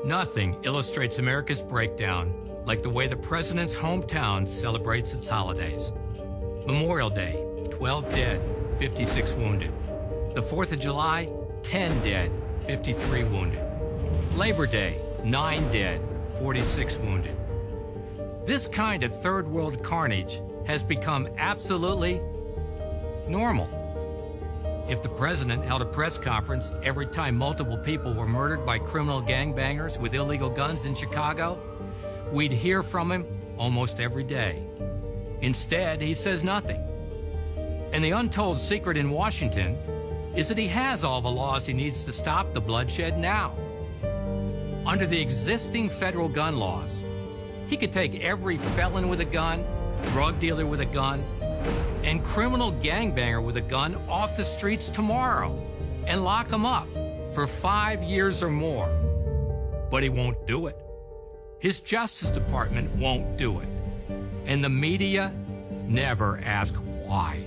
Nothing illustrates America's breakdown like the way the president's hometown celebrates its holidays. Memorial Day, 12 dead, 56 wounded. The 4th of July, 10 dead, 53 wounded. Labor Day, 9 dead, 46 wounded. This kind of third world carnage has become absolutely normal. If the president held a press conference every time multiple people were murdered by criminal gangbangers with illegal guns in Chicago, we'd hear from him almost every day. Instead, he says nothing. And the untold secret in Washington is that he has all the laws he needs to stop the bloodshed now. Under the existing federal gun laws, he could take every felon with a gun, drug dealer with a gun, and criminal gangbanger with a gun off the streets tomorrow and lock them up for 5 years or more. But he won't do it. His Justice Department won't do it. And the media never ask why.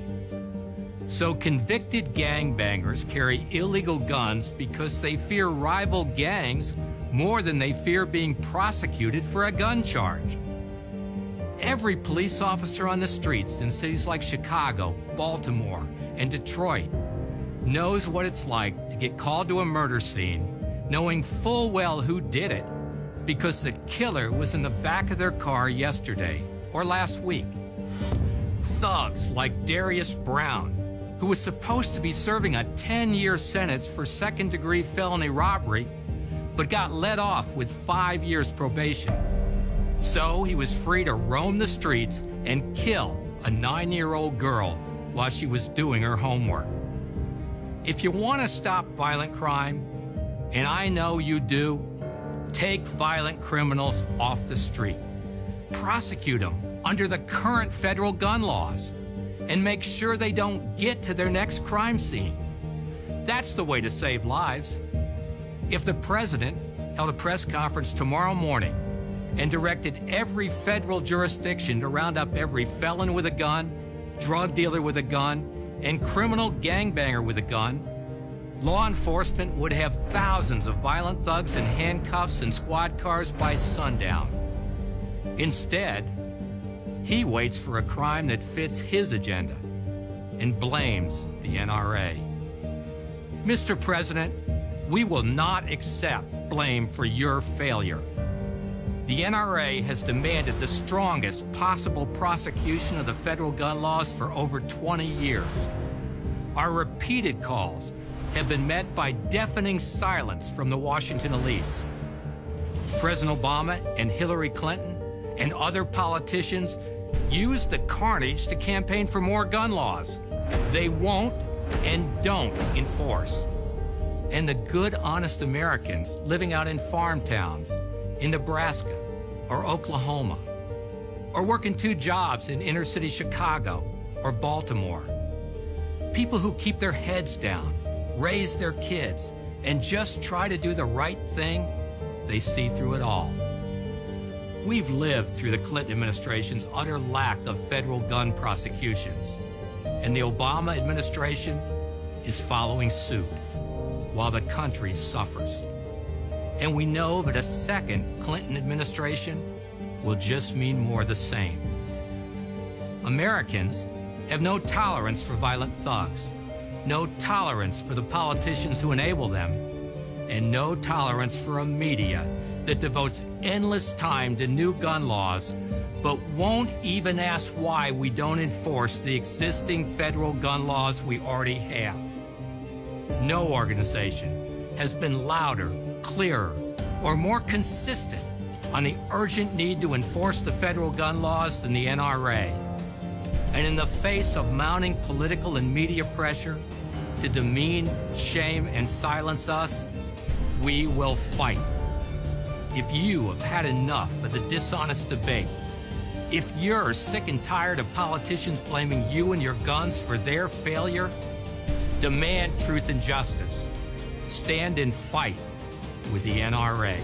So convicted gangbangers carry illegal guns because they fear rival gangs more than they fear being prosecuted for a gun charge. Every police officer on the streets in cities like Chicago, Baltimore, and Detroit knows what it's like to get called to a murder scene, knowing full well who did it, because the killer was in the back of their car yesterday or last week. Thugs like Darius Brown, who was supposed to be serving a 10-year sentence for second-degree felony robbery, but got let off with 5 years probation. So he was free to roam the streets and kill a 9-year-old girl while she was doing her homework. If you want to stop violent crime, and I know you do, take violent criminals off the street. Prosecute them under the current federal gun laws and make sure they don't get to their next crime scene. That's the way to save lives. If the president held a press conference tomorrow morning and directed every federal jurisdiction to round up every felon with a gun, drug dealer with a gun, and criminal gangbanger with a gun, law enforcement would have thousands of violent thugs in handcuffs and squad cars by sundown. Instead, he waits for a crime that fits his agenda and blames the NRA. Mr. President, we will not accept blame for your failure. The NRA has demanded the strongest possible prosecution of the federal gun laws for over 20 years. Our repeated calls have been met by deafening silence from the Washington elites. President Obama and Hillary Clinton and other politicians use the carnage to campaign for more gun laws they won't and don't enforce. And the good, honest Americans living out in farm towns in Nebraska or Oklahoma, or working 2 jobs in inner-city Chicago or Baltimore, people who keep their heads down, raise their kids, and just try to do the right thing, they see through it all. We've lived through the Clinton administration's utter lack of federal gun prosecutions, and the Obama administration is following suit while the country suffers. And we know that a second Clinton administration will just mean more of the same. Americans have no tolerance for violent thugs, no tolerance for the politicians who enable them, and no tolerance for a media that devotes endless time to new gun laws, but won't even ask why we don't enforce the existing federal gun laws we already have. No organization has been louder, clearer, or more consistent on the urgent need to enforce the federal gun laws than the NRA. And in the face of mounting political and media pressure to demean, shame, and silence us, we will fight. If you have had enough of the dishonest debate, if you're sick and tired of politicians blaming you and your guns for their failure, demand truth and justice. Stand and fight with the NRA.